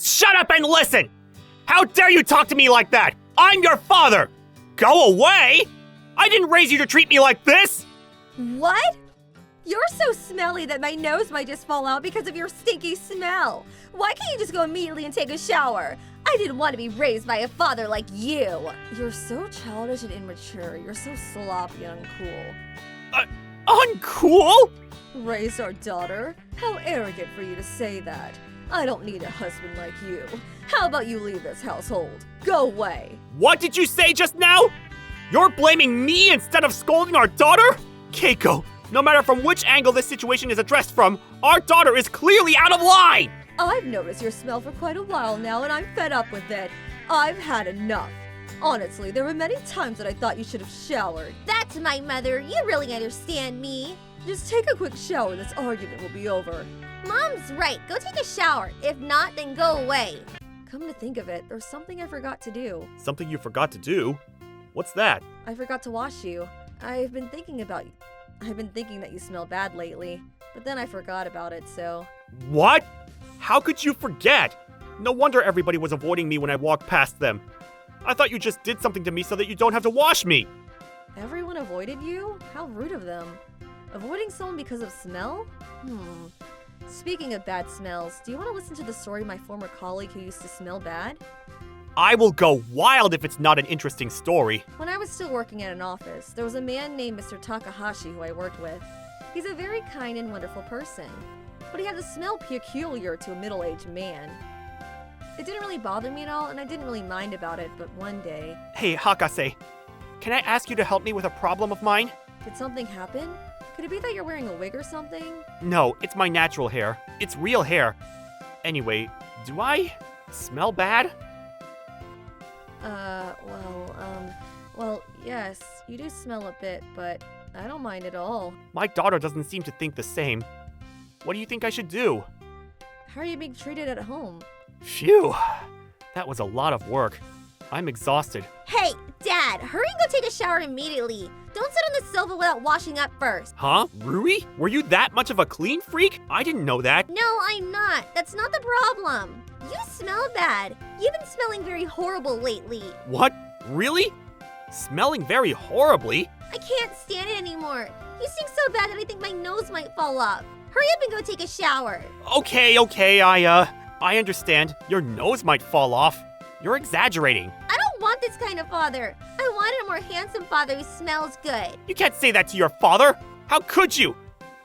Just shut up and listen! How dare you talk to me like that? I'm your father! Go away? I didn't raise you to treat me like this! What? You're so smelly that my nose might just fall out because of your stinky smell. Why can't you just go immediately and take a shower? I didn't want to be raised by a father like you. You're so childish and immature. You're so sloppy and uncool. Uncool? Raised our daughter? How arrogant for you to say that. I don't need a husband like you. How about you leave this household? Go away. What did you say just now? You're blaming me instead of scolding our daughter? Keiko, no matter from which angle this situation is addressed from, our daughter is clearly out of line! I've noticed your smell for quite a while now, and I'm fed up with it. I've had enough. Honestly, there were many times that I thought you should have showered. That's my mother. You really understand me. Just take a quick shower and this argument will be over. Mom's right. Go take a shower. If not, then go away. Come to think of it, there's something I forgot to do. Something you forgot to do? What's that? I forgot to wash you. I've been thinking that you smell bad lately, but then I forgot about it, so... What? How could you forget? No wonder everybody was avoiding me when I walked past them. I thought you just did something to me so that you don't have to wash me. Everyone avoided you? How rude of them. Avoiding someone because of smell? Speaking of bad smells, do you want to listen to the story of my former colleague who used to smell bad? I will go wild if it's not an interesting story. When I was still working at an office, there was a man named Mr. Takahashi who I worked with. He's a very kind and wonderful person, but he had the smell peculiar to a middle-aged man. It didn't really bother me at all, and I didn't really mind about it, but one day... Hey, Hakase, can I ask you to help me with a problem of mine? Did something happen? Could it be that you're wearing a wig or something? No, it's my natural hair. It's real hair. Anyway, do I smell bad? Well, yes, you do smell a bit, but I don't mind at all. My daughter doesn't seem to think the same. What do you think I should do? How are you being treated at home? Phew, that was a lot of work. I'm exhausted. Hey, Dad, hurry and go take a shower immediately. Don't sit on the sofa without washing up first. Huh? Rui? Were you that much of a clean freak? I didn't know that. No, I'm not. That's not the problem. You smell bad. You've been smelling very horrible lately. What? Really? Smelling very horribly? I can't stand it anymore. You stink so bad that I think my nose might fall off. Hurry up and go take a shower. Okay, I understand. Your nose might fall off. You're exaggerating. I don't want this kind of father. I wanted a more handsome father who smells good. You can't say that to your father. How could you?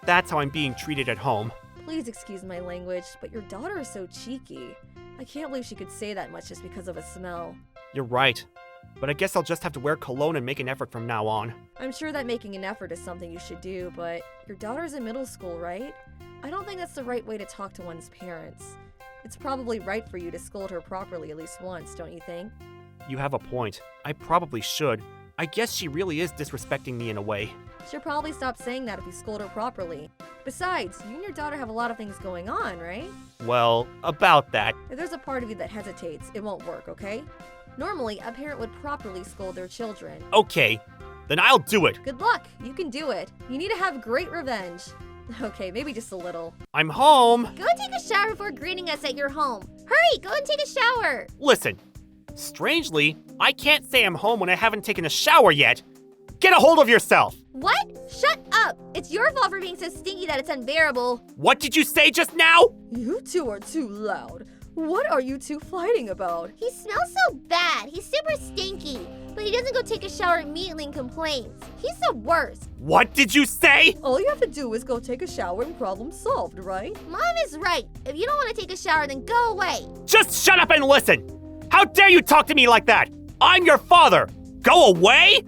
That's how I'm being treated at home. Please excuse my language, but your daughter is so cheeky. I can't believe she could say that much just because of a smell. You're right. But I guess I'll just have to wear cologne and make an effort from now on. I'm sure that making an effort is something you should do, but your daughter's in middle school, right? I don't think that's the right way to talk to one's parents. It's probably right for you to scold her properly at least once, don't you think? You have a point. I probably should. I guess she really is disrespecting me in a way. She'll probably stop saying that if you scold her properly. Besides, you and your daughter have a lot of things going on, right? Well, about that. If there's a part of you that hesitates, it won't work, okay? Normally, a parent would properly scold their children. Okay, then I'll do it. Good luck, you can do it. You need to have great revenge. Okay, maybe just a little. I'm home. Go take a shower before greeting us at your home. Hurry, go and take a shower. Listen, strangely, I can't say I'm home when I haven't taken a shower yet. Get a hold of yourself. What? Shut up. It's your fault for being so stinky that it's unbearable. What did you say just now? You two are too loud. What are you two fighting about? He smells so bad. He's super stinky. But he doesn't go take a shower immediately and complains. He's the worst. What did you say? All you have to do is go take a shower and problem solved, right? Mom is right. If you don't want to take a shower, then go away. Just shut up and listen. How dare you talk to me like that? I'm your father. Go away?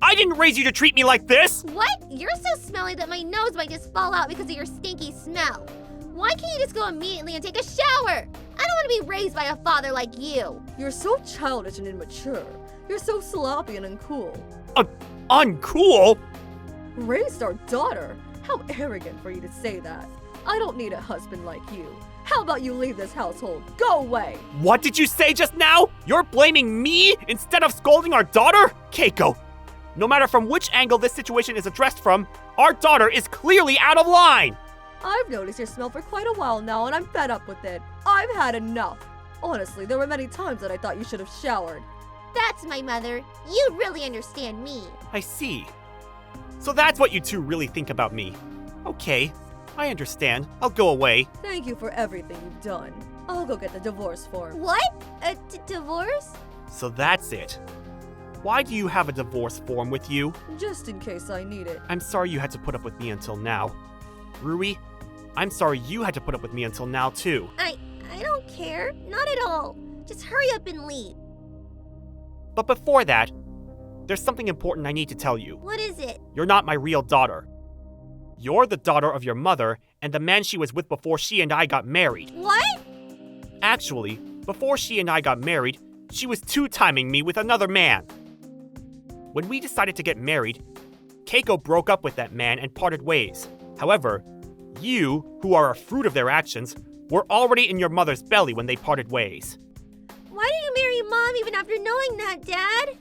I didn't raise you to treat me like this. What? You're so smelly that my nose might just fall out because of your stinky smell. Why can't you just go immediately and take a shower? I don't want to be raised by a father like you. You're so childish and immature. You're so sloppy and uncool. Uncool? Raised our daughter? How arrogant for you to say that. I don't need a husband like you. How about you leave this household? Go away! What did you say just now? You're blaming me instead of scolding our daughter? Keiko, no matter from which angle this situation is addressed from, our daughter is clearly out of line. I've noticed your smell for quite a while now, and I'm fed up with it. I've had enough. Honestly, there were many times that I thought you should have showered. That's my mother. You really understand me. I see. So that's what you two really think about me. Okay, I understand. I'll go away. Thank you for everything you've done. I'll go get the divorce form. What? A divorce? So that's it. Why do you have a divorce form with you? Just in case I need it. I'm sorry you had to put up with me until now. Rui, I'm sorry you had to put up with me until now too. I don't care. Not at all. Just hurry up and leave. But before that, there's something important I need to tell you. What is it? You're not my real daughter. You're the daughter of your mother and the man she was with before she and I got married. What? Actually, before she and I got married, she was two-timing me with another man. When we decided to get married, Keiko broke up with that man and parted ways. However, you, who are a fruit of their actions, were already in your mother's belly when they parted ways. Why did you marry Mom even after knowing that, Dad?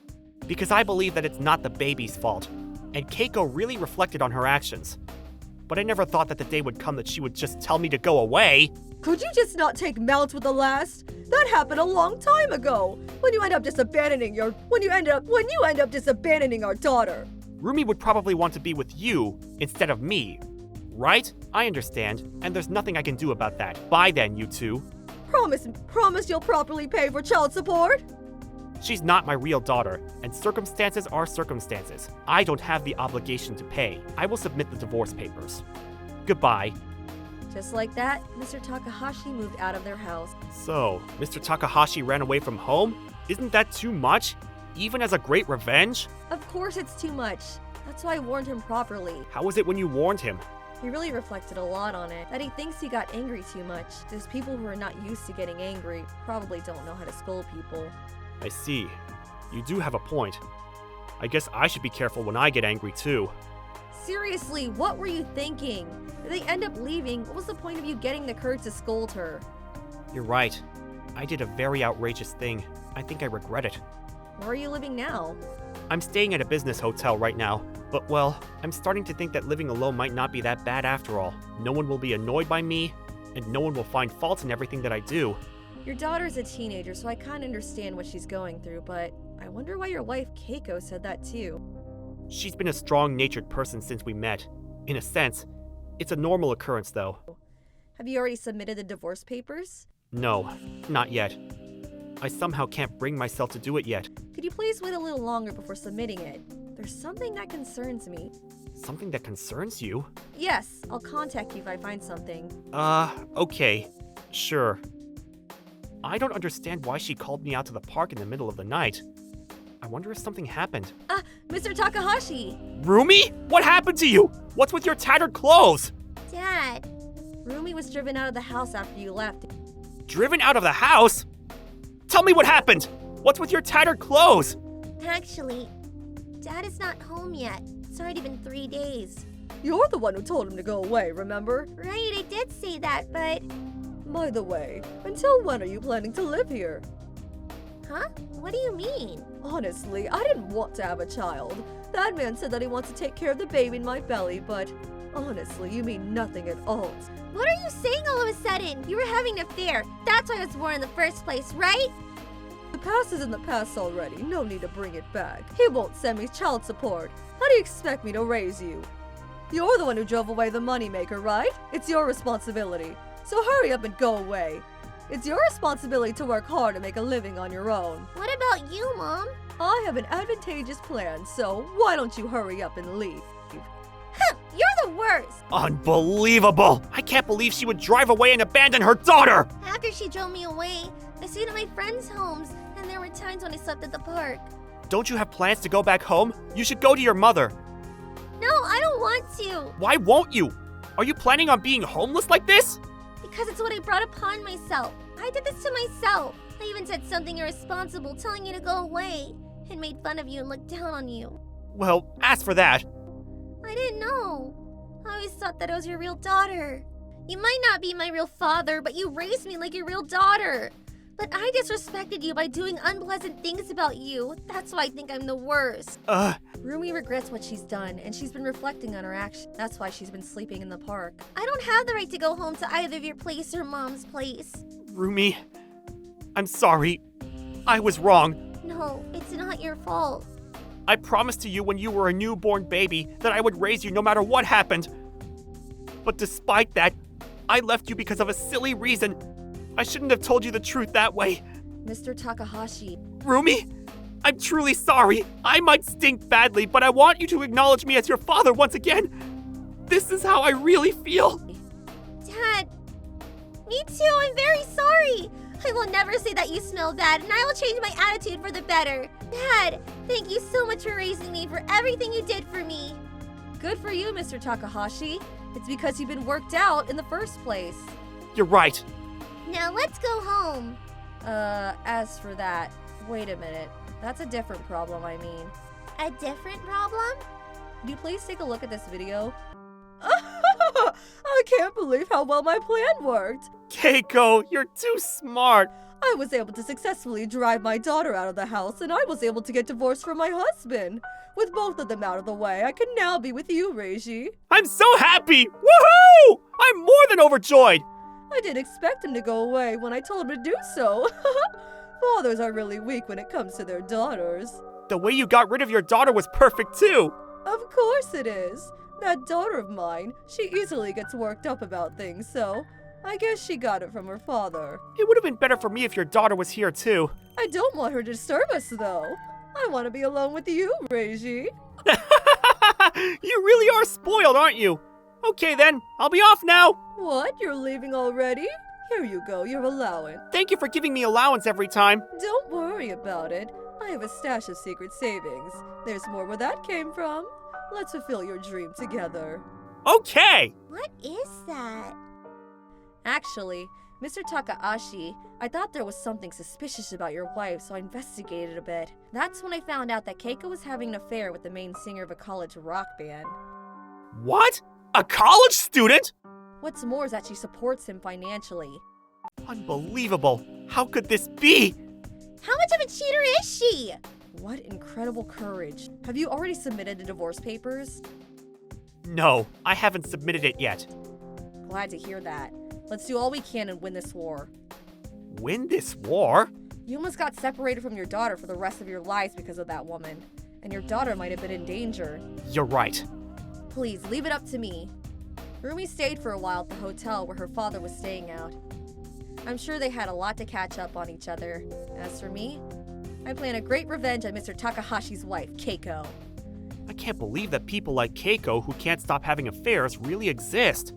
Because I believe that it's not the baby's fault, and Keiko really reflected on her actions. But I never thought that the day would come that she would just tell me to go away. Could you just not take mouths with the last? That happened a long time ago. When you end up just abandoning our daughter. Rumi would probably want to be with you instead of me, right? I understand, and there's nothing I can do about that. Bye then, you two. Promise you'll properly pay for child support? She's not my real daughter, and circumstances are circumstances. I don't have the obligation to pay. I will submit the divorce papers. Goodbye. Just like that, Mr. Takahashi moved out of their house. So, Mr. Takahashi ran away from home? Isn't that too much? Even as a great revenge? Of course it's too much. That's why I warned him properly. How was it when you warned him? He really reflected a lot on it, that he thinks he got angry too much. Those people who are not used to getting angry probably don't know how to scold people. I see. You do have a point. I guess I should be careful when I get angry too. Seriously, what were you thinking? If they end up leaving, what was the point of you getting the courage to scold her? You're right. I did a very outrageous thing. I think I regret it. Where are you living now? I'm staying at a business hotel right now, but well, I'm starting to think that living alone might not be that bad after all. No one will be annoyed by me, and no one will find fault in everything that I do. Your daughter's a teenager, so I can't understand what she's going through, but I wonder why your wife Keiko said that too. She's been a strong-natured person since we met. In a sense, it's a normal occurrence though. Have you already submitted the divorce papers? No, not yet. I somehow can't bring myself to do it yet. Could you please wait a little longer before submitting it? There's something that concerns me. Something that concerns you? Yes, I'll contact you if I find something. Okay. Sure. I don't understand why she called me out to the park in the middle of the night. I wonder if something happened. Mr. Takahashi! Rumi? What happened to you? What's with your tattered clothes? Dad. Rumi was driven out of the house after you left. Driven out of the house? Tell me what happened! What's with your tattered clothes? Actually, Dad is not home yet. It's already been 3 days. You're the one who told him to go away, remember? Right, I did say that, but... By the way, until when are you planning to live here? Huh? What do you mean? Honestly, I didn't want to have a child. That man said that he wants to take care of the baby in my belly, but honestly, you mean nothing at all. What are you saying all of a sudden? You were having an affair. That's why I was born in the first place, right? The past is in the past already. No need to bring it back. He won't send me child support. How do you expect me to raise you? You're the one who drove away the moneymaker, right? It's your responsibility. So hurry up and go away. It's your responsibility to work hard and make a living on your own. What about you, Mom? I have an advantageous plan, so why don't you hurry up and leave? Huh, you're the worst! Unbelievable! I can't believe she would drive away and abandon her daughter! After she drove me away, I stayed at my friends' homes, and there were times when I slept at the park. Don't you have plans to go back home? You should go to your mother. No, I don't want to. Why won't you? Are you planning on being homeless like this? Because it's what I brought upon myself. I did this to myself. I even said something irresponsible, telling you to go away, and made fun of you and looked down on you. Well, as for that... I didn't know. I always thought that I was your real daughter. You might not be my real father, but you raised me like your real daughter. But I disrespected you by doing unpleasant things about you. That's why I think I'm the worst. Rumi regrets what she's done, and she's been reflecting on her actions. That's why she's been sleeping in the park. I don't have the right to go home to either of your place or Mom's place. Rumi, I'm sorry. I was wrong. No, it's not your fault. I promised to you when you were a newborn baby that I would raise you no matter what happened. But despite that, I left you because of a silly reason. I shouldn't have told you the truth that way. Mr. Takahashi. Rumi, I'm truly sorry. I might stink badly, but I want you to acknowledge me as your father once again. This is how I really feel. Dad, me too, I'm very sorry. I will never say that you smell bad, and I will change my attitude for the better. Dad, thank you so much for raising me, for everything you did for me. Good for you, Mr. Takahashi. It's because you've been worked out in the first place. You're right. Now let's go home. As for that, wait a minute. That's a different problem, I mean. A different problem? Could you please take a look at this video? I can't believe how well my plan worked. Keiko, you're too smart. I was able to successfully drive my daughter out of the house, and I was able to get divorced from my husband. With both of them out of the way, I can now be with you, Reiji. I'm so happy! Woohoo! I'm more than overjoyed! I didn't expect him to go away when I told him to do so. Fathers are really weak when it comes to their daughters. The way you got rid of your daughter was perfect too. Of course it is. That daughter of mine, she easily gets worked up about things, so I guess she got it from her father. It would have been better for me if your daughter was here too. I don't want her to disturb us, though. I want to be alone with you, Reiji. You really are spoiled, aren't you? Okay then, I'll be off now. What? You're leaving already? Here you go, your allowance. Thank you for giving me allowance every time. Don't worry about it. I have a stash of secret savings. There's more where that came from. Let's fulfill your dream together. Okay! What is that? Actually, Mr. Takahashi, I thought there was something suspicious about your wife, so I investigated a bit. That's when I found out that Keiko was having an affair with the main singer of a college rock band. What? A college student? What's more is that she supports him financially. Unbelievable. How could this be? How much of a cheater is she? What incredible courage. Have you already submitted the divorce papers? No, I haven't submitted it yet. Glad to hear that. Let's do all we can and win this war. Win this war? You almost got separated from your daughter for the rest of your lives because of that woman. And your daughter might have been in danger. You're right. Please, leave it up to me. Rumi stayed for a while at the hotel where her father was staying out. I'm sure they had a lot to catch up on each other. As for me, I plan a great revenge on Mr. Takahashi's wife, Keiko. I can't believe that people like Keiko who can't stop having affairs really exist.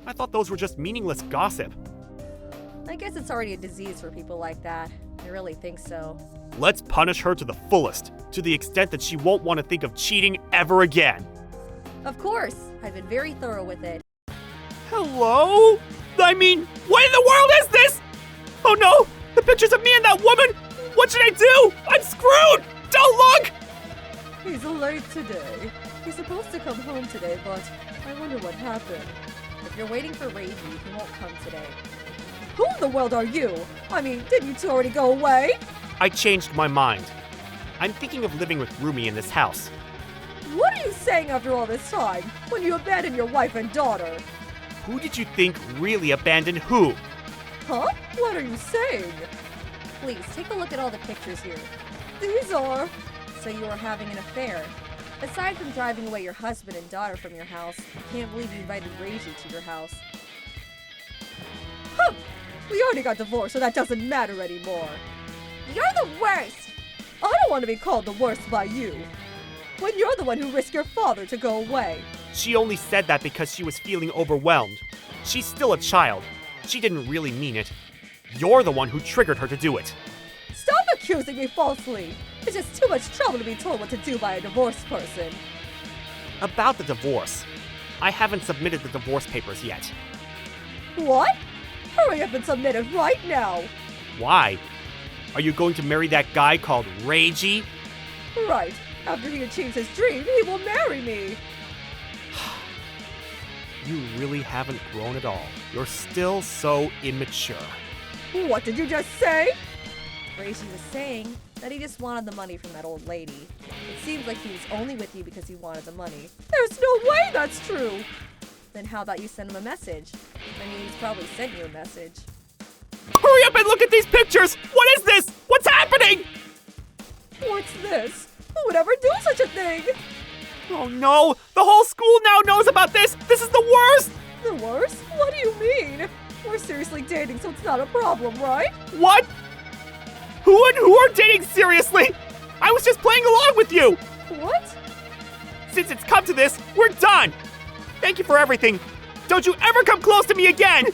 I thought those were just meaningless gossip. I guess it's already a disease for people like that. I really think so. Let's punish her to the fullest, to the extent that she won't want to think of cheating ever again. Of course, I've been very thorough with it. Hello? I mean, what in the world is this? Oh no, the pictures of me and that woman! What should I do? I'm screwed! Don't look! He's late today. He's supposed to come home today, but I wonder what happened. If you're waiting for Reiji, he won't come today. Who in the world are you? I mean, didn't you two already go away? I changed my mind. I'm thinking of living with Rumi in this house. What are you saying after all this time, when you abandoned your wife and daughter? Who did you think really abandoned who? Huh? What are you saying? Please, take a look at all the pictures here. These are... So you are having an affair. Aside from driving away your husband and daughter from your house, I can't believe you invited Reiji to your house. Huh! We already got divorced, so that doesn't matter anymore. You're the worst! I don't want to be called the worst by you. When you're the one who risked your father to go away. She only said that because she was feeling overwhelmed. She's still a child. She didn't really mean it. You're the one who triggered her to do it. Stop accusing me falsely! It's just too much trouble to be told what to do by a divorced person. About the divorce. I haven't submitted the divorce papers yet. What? Hurry up and submit it right now! Why? Are you going to marry that guy called Reiji? Right. After he achieves his dream, he will marry me. You really haven't grown at all. You're still so immature. What did you just say? Reiji was saying that he just wanted the money from that old lady. It seems like he was only with you because he wanted the money. There's no way that's true! Then how about you send him a message? I mean, he's probably sent you a message. Hurry up and look at these pictures! What is this? What's happening? What's this? Who would ever do such a thing? Oh no! The whole school now knows about this! This is the worst! The worst? What do you mean? We're seriously dating, so it's not a problem, right? What? Who are dating seriously? I was just playing along with you! What? Since it's come to this, we're done! Thank you for everything. Don't you ever come close to me again!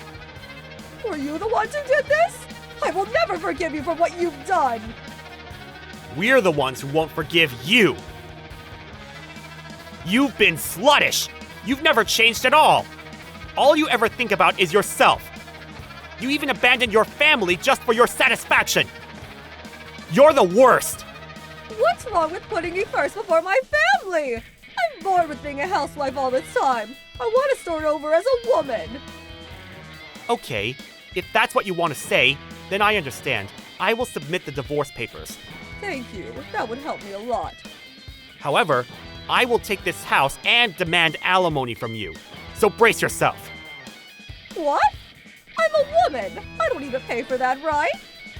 Were you the ones who did this? I will never forgive you for what you've done! We're the ones who won't forgive you. You've been sluttish. You've never changed at all. All you ever think about is yourself. You even abandoned your family just for your satisfaction. You're the worst. What's wrong with putting me first before my family? I'm bored with being a housewife all this time. I want to start over as a woman. Okay, if that's what you want to say, then I understand. I will submit the divorce papers. Thank you. That would help me a lot. However, I will take this house and demand alimony from you. So brace yourself. What? I'm a woman. I don't need to pay for that, right?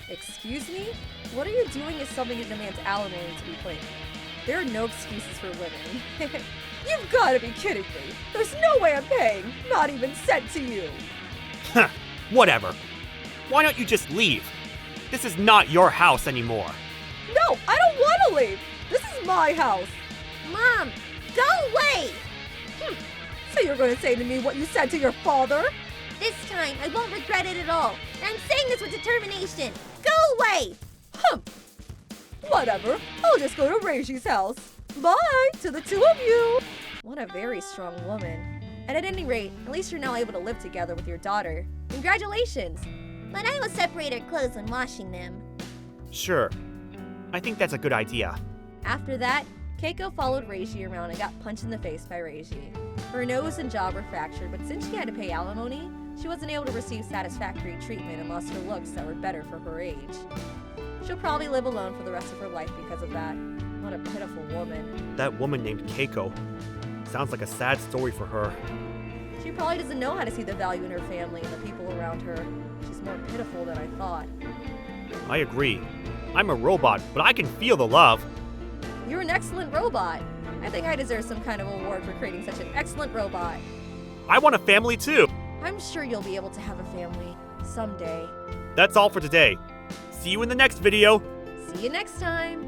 Excuse me? What are you doing if somebody demands alimony to be claimed? There are no excuses for women. You've got to be kidding me. There's no way I'm paying. Not even cent to you. Huh, whatever. Why don't you just leave? This is not your house anymore. No, I don't want to leave. This is my house. Mom, go away! So you're going to say to me what you said to your father? This time, I won't regret it at all. And I'm saying this with determination. Go away! Whatever. I'll just go to Reishi's house. Bye to the two of you. What a very strong woman. And at any rate, at least you're now able to live together with your daughter. Congratulations. But I will separate our clothes when washing them. Sure. I think that's a good idea. After that, Keiko followed Reishi around and got punched in the face by Reishi. Her nose and jaw were fractured, but since she had to pay alimony, she wasn't able to receive satisfactory treatment and lost her looks that were better for her age. She'll probably live alone for the rest of her life because of that. What a pitiful woman. That woman named Keiko. Sounds like a sad story for her. She probably doesn't know how to see the value in her family and the people around her. She's more pitiful than I thought. I agree. I'm a robot, but I can feel the love. You're an excellent robot. I think I deserve some kind of award for creating such an excellent robot. I want a family too. I'm sure you'll be able to have a family someday. That's all for today. See you in the next video. See you next time.